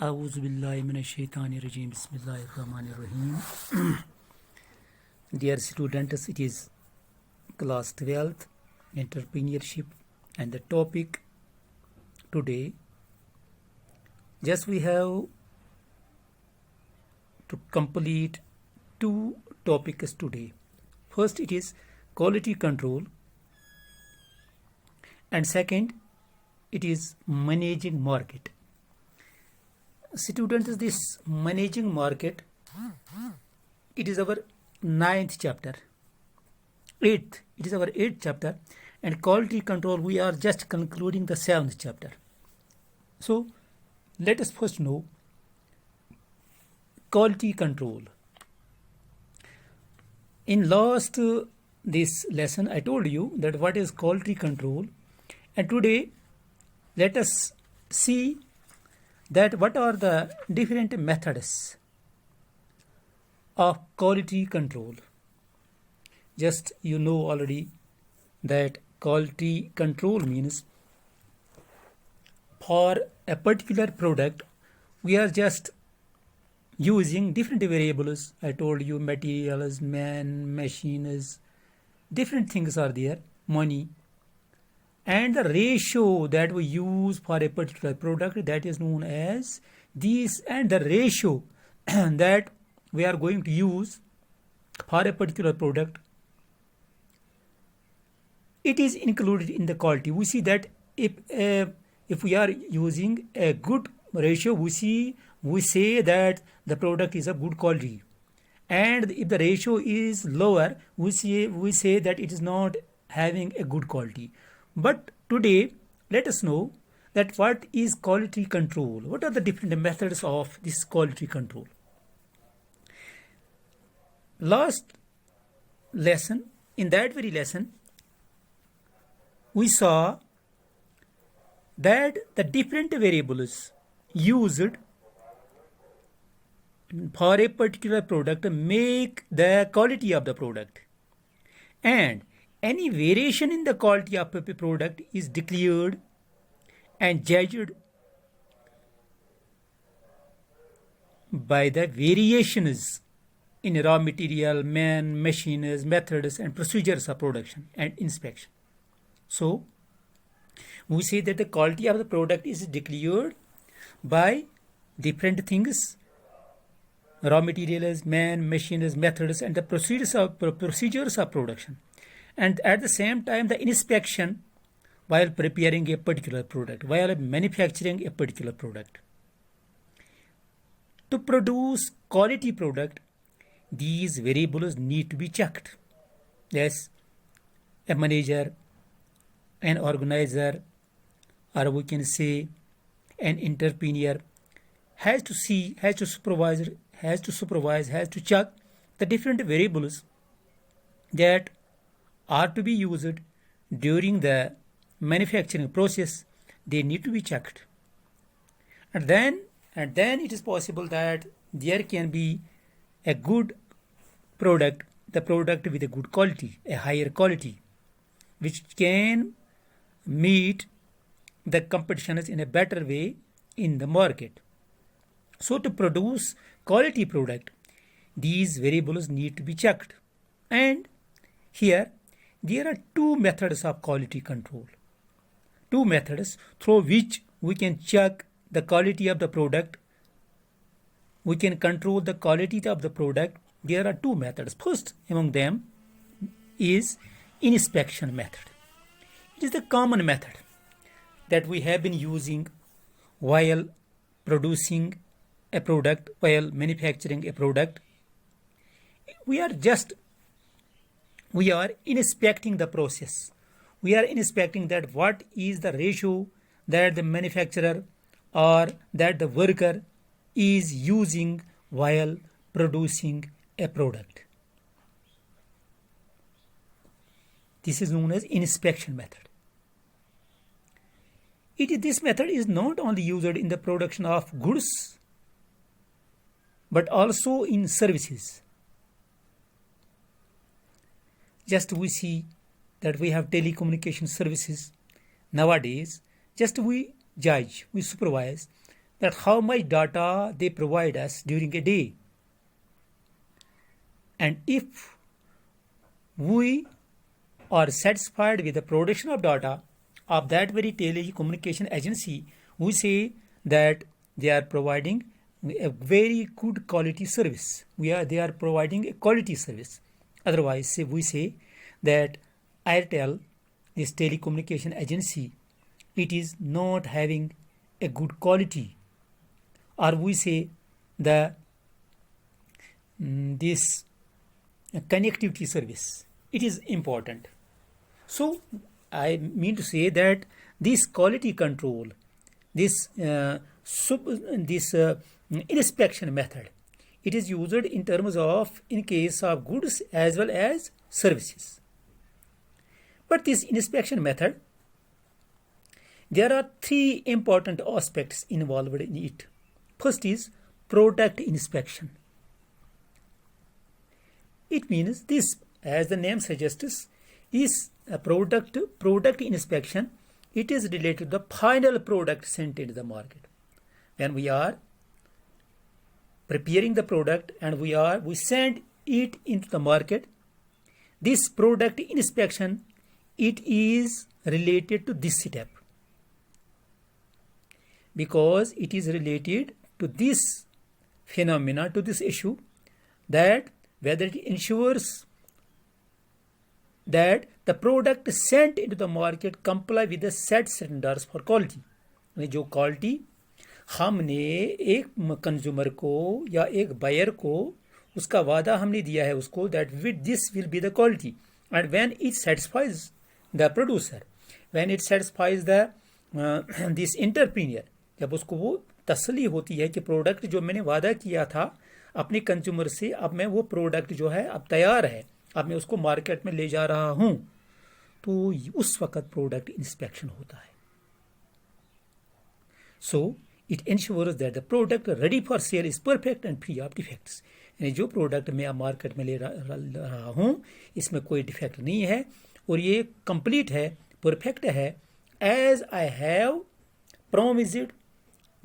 A'udhu billahi minash shaitani rajim. Bismillahir Rahmanir Rahim. Dear students, it is class 12th entrepreneurship, and the topic today, just we have to complete two topics today. First, it is quality control, and second, it is managing market. Students, this managing market, it is our ninth chapter. It is our eighth chapter, and quality control, we are just concluding the seventh chapter. So let us first know quality control. In last this lesson, I told you that what is quality control, and today let us see that what are the different methods of quality control. Just you know already that quality control means for a particular product we are just using different variables. I told you materials, man, machines, different things are there, money, and the ratio that we use for a particular product, that is known as these, and the ratio that we are going to use for a particular product, it is included in the quality. We see that if we are using a good ratio, we say that the product is of good quality, and if the ratio is lower, we say that it is not having a good quality. But today let us know that what is quality control, what are the different methods of this quality control. Last lesson, in that very lesson, we saw that the different variables used for a particular product make the quality of the product, and any variation in the quality of a product is declared and judged by the variations in raw material, man, machines, methods, and procedures of production and inspection. So, we say that the quality of the product is declared by different things: raw materials, man, machines, methods, and the procedures of production. And at the same time, the inspection while preparing a particular product, while manufacturing a particular product. To produce quality product, these variables need to be checked. Yes, a manager, an organizer, or we can say an entrepreneur has to supervise, has to check the different variables that are to be used during the manufacturing process. They need to be checked, and then it is possible that there can be a good product, the product with a good quality, a higher quality, which can meet the competitions in a better way in the market. So to produce quality product, these variables need to be checked, and here there are two methods of quality control. Two methods through which we can check the quality of the product. We can control the quality of the product. There are two methods. First among them is inspection method. It is the common method that we have been using while producing a product, while manufacturing a product. We are inspecting the process. We are inspecting that what is the ratio that the manufacturer or that the worker is using while producing a product. This is known as inspection method. This method is not only used in the production of goods, but also in services. Just we see that we have telecommunication services nowadays. Just we judge, we supervise that how much data they provide us during a day. And if we are satisfied with the production of data of that very telecommunication agency, we say that they are providing a very good quality service. They are providing a quality service. Otherwise, we say that Airtel, this telecommunication agency, it is not having a good quality. Or we say this connectivity service, it is important. So I mean to say that this quality control, this inspection method, it is used in terms of in case of goods as well as services. But this inspection method, there are three important aspects involved in it. First is product inspection. It means this, as the name suggests, is a product inspection. It is related to the final product sent into the market. When we are preparing the product and we send it into the market, this product inspection, it is related to this step, because it is related to this phenomena, to this issue, that whether it ensures that the product sent into the market comply with the set standards for quality. जो quality हमने एक consumer को या एक buyer को उसका वादा हमने दिया है उसको, that with this will be the quality, and when it satisfies the producer, when it satisfies the this entrepreneur, जब उसको वो तसल्ली होती है कि प्रोडक्ट जो मैंने वादा किया था अपने कंज्यूमर से, अब मैं वो प्रोडक्ट जो है अब तैयार है, अब मैं उसको मार्केट में ले जा रहा हूं, तो उस वक्त प्रोडक्ट इंस्पेक्शन होता है. So it ensures that the product ready for sale is perfect and free of defects. यानी जो प्रोडक्ट मैं अब मार्केट में ले रहा हूं, इसमें कोई डिफेक्ट नहीं है और ये कंप्लीट है, परफेक्ट है, as I have promised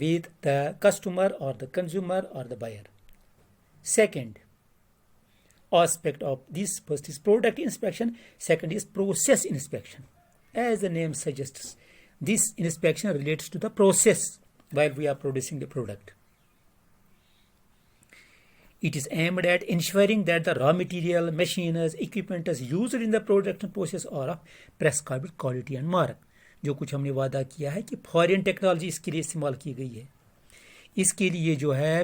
with the customer or the consumer or the buyer. Second aspect of this, first is product inspection, second is process inspection. As the name suggests, this inspection relates to the process while we are producing the product. It is aimed at ensuring that the raw material, machines, equipment used in the production process are of prescribed quality and mark. जो कुछ हमने वादा किया है कि foreign technology इसके लिए इस्तेमाल की गई है, इसके लिए जो है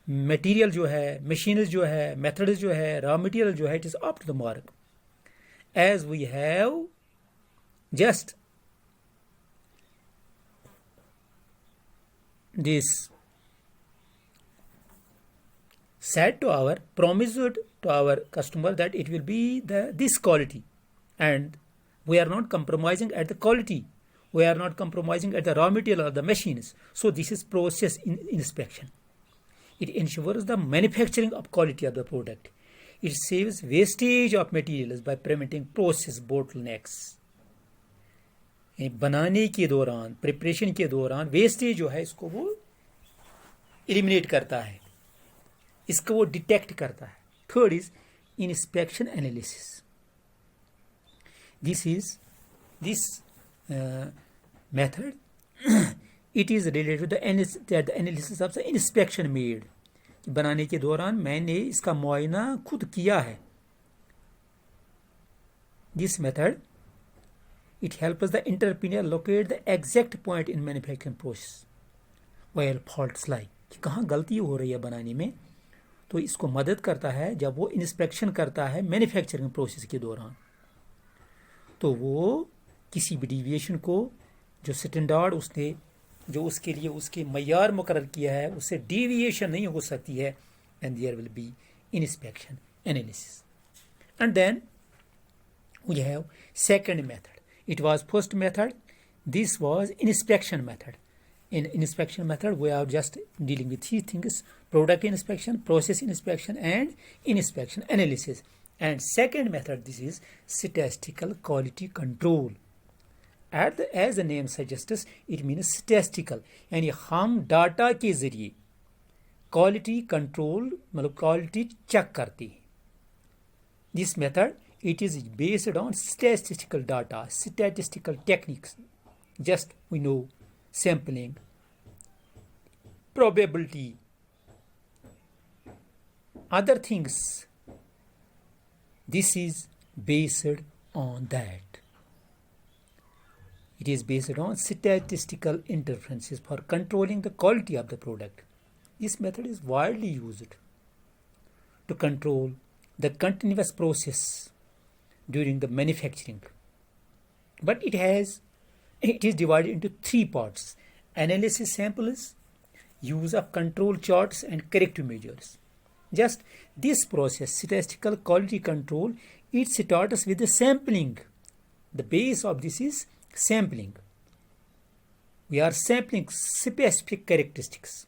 मटेरियल जो है, मशीनरी जो है, मेथड्स जो है, रॉ मटेरियल जो है, it is up to the mark. As we have just this said to our promised to our customer that it will be this quality, and we are not compromising at the quality, we are not compromising at the raw material or the machines. So this is process inspection. It ensures the manufacturing of quality of the product. It saves wastage of materials by preventing process bottlenecks. बनाने के दौरान, preparation के दौरान wastage जो है इसको वो eliminate करता है, इसको वो डिटेक्ट करता है. Third is inspection analysis. This method, it is related to the analysis of the inspection made. बनाने के दौरान मैंने इसका मुआयना खुद किया है. This method, it helps the entrepreneur locate the exact point in manufacturing process where faults lie. कि कहाँ गलती हो रही है बनाने में, तो इसको मदद करता है जब वो इंस्पेक्शन करता है मैन्युफैक्चरिंग प्रोसेस के दौरान, तो वो किसी भी डिविएशन को जो स्टैंडर्ड उसने जो उसके लिए उसके मयार मुकर्रर किया है उससे डिविएशन नहीं हो सकती है, and there will be inspection analysis. And then we have second method. It was first method, this was inspection method. In inspection method, we are just dealing with three things: product inspection, process inspection, and inspection analysis. And second method, this is statistical quality control. As the name suggests it means statistical, यानी हम data के जरिए quality control मतलब quality check करते हैं. This method it is based on statistical data, statistical techniques. Just we know sampling, probability, other things. This is based on that. It is based on statistical inferences for controlling the quality of the product. This method is widely used to control the continuous process during the manufacturing, but it is divided into three parts: analysis samples, use of control charts and corrective measures. Just this process, statistical quality control, it starts with the sampling. The base of this is sampling. We are sampling specific characteristics.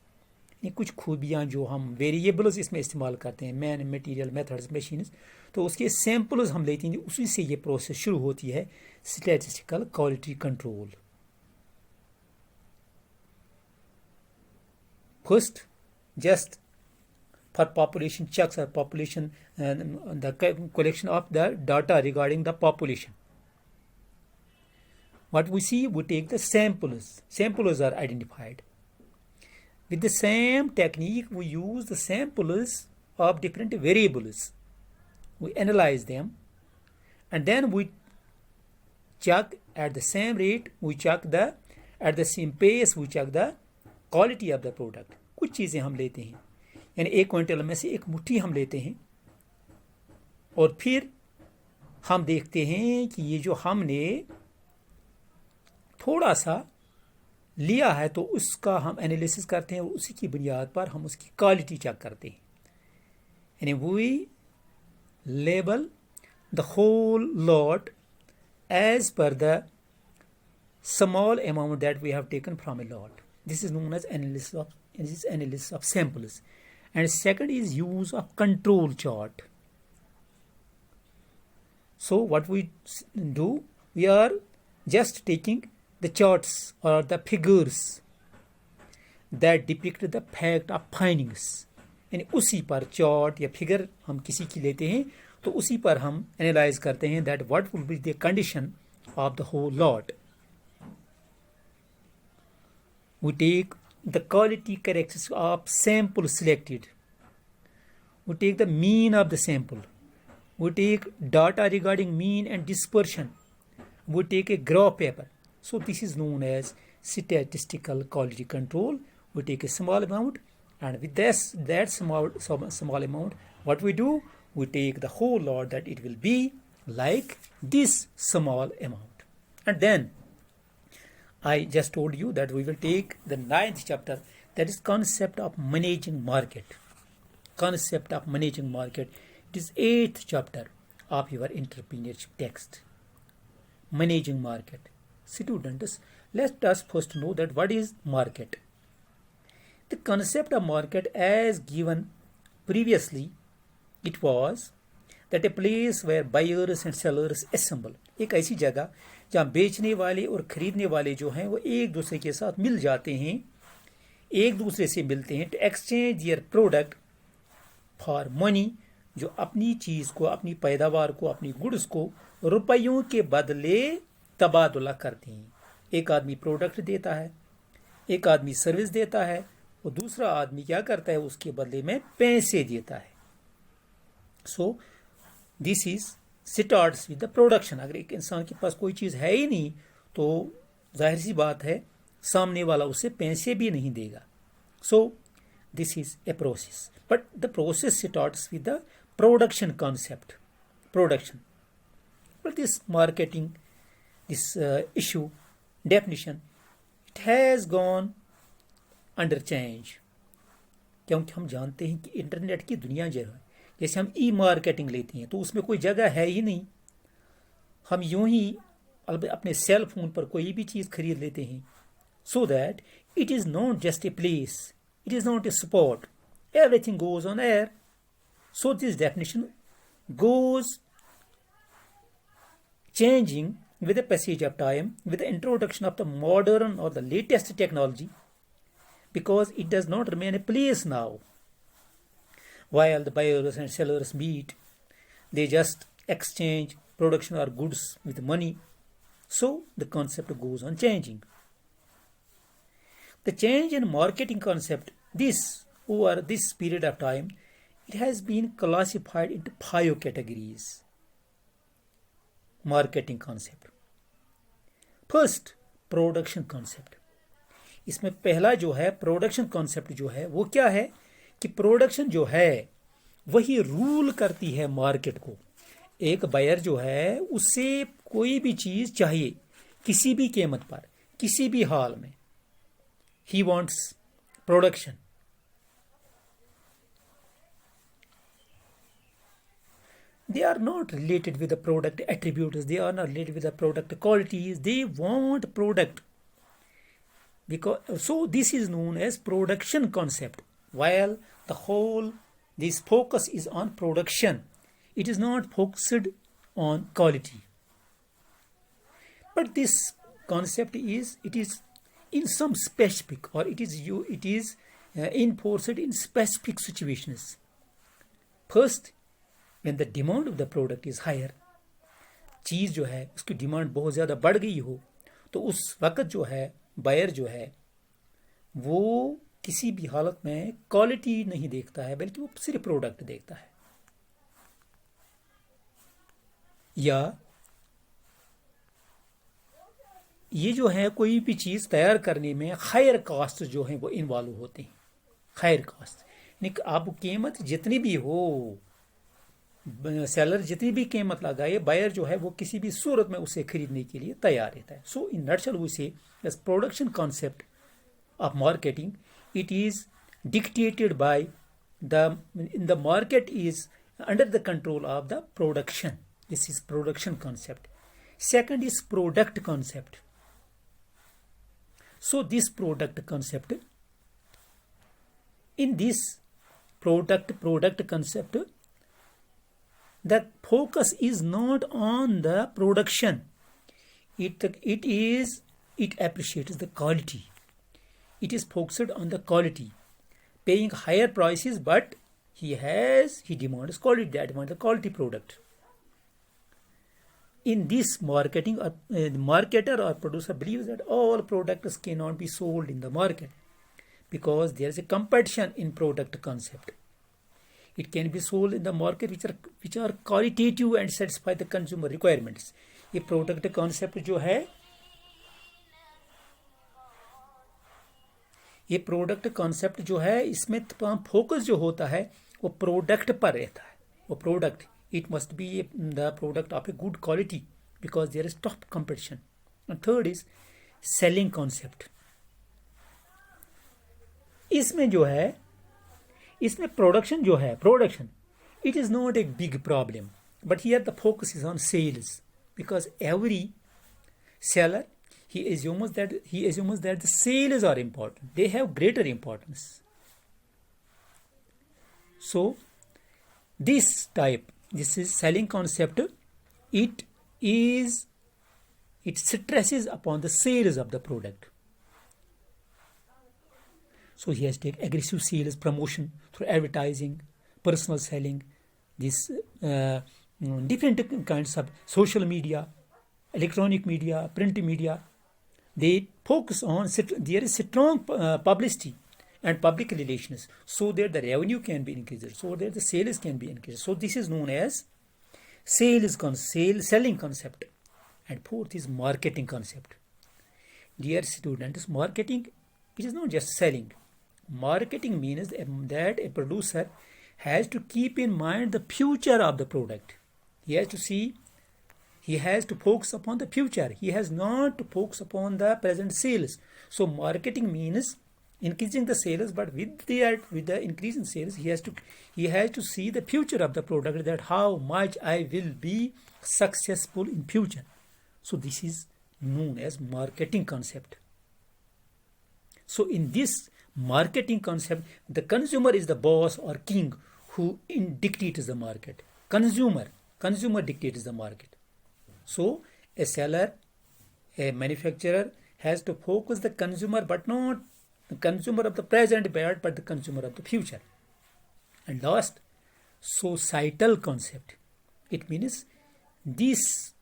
ये कुछ खूबियाँ जो हम variables इसमें इस्तेमाल करते हैं, man material methods machines, तो उसके सैम्पल्स हम लेते हैं, उसी से ये प्रोसेस शुरू होती है statistical quality control. First, just for population checks और population the collection of the data regarding the population. What we see, we take the samples. Samples are identified. With the same technique, we use the samples of different variables. We analyze them, and then we check at the same rate, we check at the same pace, we check the quality of the product. कुछ चीज़ें हम लेते हैं, यानी 1 quintal में से 1 मुट्ठी हम लेते हैं, और फिर हम देखते हैं कि ये जो हमने थोड़ा सा लिया है तो उसका हम एनालिसिस करते हैं, और उसी की बुनियाद पर हम उसकी क्वालिटी चेक करते हैं. यानी we label the whole lot as per the small amount that we have taken from a lot. This is known as analysis of samples. And second is use of control chart. So what we do, we are just taking the charts or the figures that depict the fact of findings. यानी उसी पर chart या figure हम किसी की लेते हैं तो उसी पर हम एनालाइज करते हैं that what will be the condition of the whole lot. We take the quality characteristics of sample selected. We take the mean of the sample. We take data regarding mean and dispersion. We take a graph paper. So this is known as statistical quality control. We take a small amount, and with that small amount, what we do, we take the whole lot that it will be like this small amount. And then I just told you that we will take the 9th chapter, that is concept of managing market. Concept of managing market. It is 8th chapter of your entrepreneurship text. Managing market. Students, let us first know that what is market. The concept of market as given previously, it was that a place where buyers and sellers assemble. एक ऐसी जगह जहाँ बेचने वाले और खरीदने वाले जो हैं वो एक दूसरे के साथ मिल जाते हैं, एक दूसरे से मिलते हैं, to exchange their product for money, जो अपनी चीज़ को, अपनी पैदावार को, अपनी गुड्स को रुपयों के बदले तबादला करते हैं. एक आदमी प्रोडक्ट देता है, एक आदमी सर्विस देता है, और दूसरा आदमी क्या करता है, उसके बदले में पैसे देता है. So this is starts with the production. अगर एक इंसान के पास कोई चीज़ है ही नहीं तो जाहिर सी बात है सामने वाला उसे पैसे भी नहीं देगा. So this is a process, but the process starts with the production concept. Production, but this marketing, this issue definition, it has gone under change. क्योंकि हम जानते हैं कि इंटरनेट की दुनिया जो है, जैसे हम ई मार्केटिंग लेते हैं तो उसमें कोई जगह है ही नहीं. हम यूं ही अपने सेल फोन पर कोई भी चीज़ खरीद लेते हैं. So that it is not just a place, it is not a spot, everything goes on air. So this definition goes changing with the passage of time, with the introduction of the modern or the latest technology, because it does not remain a place now. While the buyers and sellers meet, they just exchange production or goods with money. So the concept goes on changing. The change in marketing concept, this over this period of time, it has been classified into 5 categories. Marketing concept. First, production concept. इसमें पहला जो है production concept जो है वो क्या है कि प्रोडक्शन जो है वही रूल करती है मार्केट को. एक बायर जो है उससे कोई भी चीज चाहिए किसी भी कीमत पर किसी भी हाल में. He wants production. They are not related with the product attributes. They are not related with the product qualities. They want product. So this is known as production concept. While the whole this focus is on production, it is not focused on quality. But this concept is in some specific, or it is enforced in specific situations. First, when the demand of the product is higher, चीज जो है उसकी demand बहुत ज्यादा बढ़ गई हो तो उस वक्त जो है बायर जो है वो किसी भी हालत में क्वालिटी नहीं देखता है बल्कि वो सिर्फ प्रोडक्ट देखता है. या ये जो है कोई भी चीज तैयार करने में हायर कॉस्ट जो है वो इन्वॉल्व होते हैं. हायर कॉस्ट यानी आप कीमत जितनी भी हो, सेलर जितनी भी कीमत लगाए, बायर जो है वो किसी भी सूरत में उसे खरीदने के लिए तैयार रहता है. So in nutshell we say as production concept of marketing, it is dictated by the market is under the control of the production. This is production concept. Second is product concept. So this product concept, in this product concept, the focus is not on the production. It appreciates the quality. It is focused on the quality, paying higher prices, but he demands quality. That demands the quality product. In this marketing, marketer or producer believes that all products cannot be sold in the market, because there is a competition in product concept. It can be sold in the market which are qualitative and satisfy the consumer requirements. ये product concept जो है, ये product concept जो है इसमें तमाम focus जो होता है वो प्रोडक्ट पर रहता है. वो product, it must be the product of a good quality because there is tough competition. And third is selling concept. इसमें जो है, इसमें प्रोडक्शन जो है, production it is not a big problem, but here the focus is on sales because every seller he assumes that the sales are important. They have greater importance. So this is selling concept. It stresses upon the sales of the product. So he has to take aggressive sales promotion through advertising, personal selling, this different kinds of social media, electronic media, print media. They focus on, there is strong publicity and public relations so that the revenue can be increased, so that the sales can be increased. So this is known as selling concept. And fourth is marketing concept. Dear students, marketing, it is not just selling. Marketing means that a producer has to keep in mind the future of the product. He has to focus upon the future. He has not to focus upon the present sales. So marketing means increasing the sales, but with the increase in sales, he has to see the future of the product, that how much I will be successful in future. So this is known as marketing concept. So in this marketing concept, the consumer is the boss or king who dictates the market. Consumer dictates the market. So a seller A manufacturer has to focus the consumer, but not the consumer of the present but the consumer of the future. And last, societal concept. It means this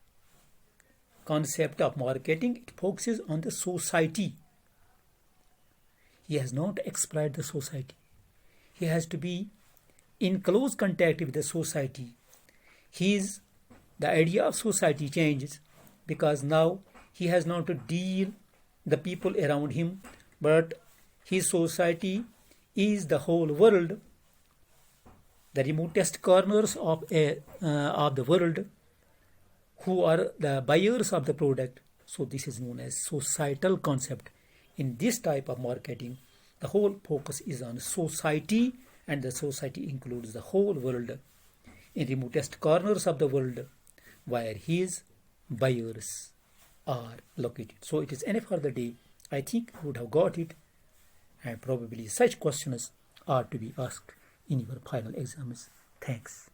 concept of marketing, it focuses on the society. He has not exploited the society. He has to be in close contact with the society. The idea of society changes because now he has not to deal the people around him, but his society is the whole world, the remotest corners of the world, who are the buyers of the product. So this is known as societal concept. In this type of marketing, the whole focus is on society, and the society includes the whole world in remotest corners of the world where his buyers are located. So it is enough for the day. I think you would have got it, and probably such questions are to be asked in your final exams. Thanks.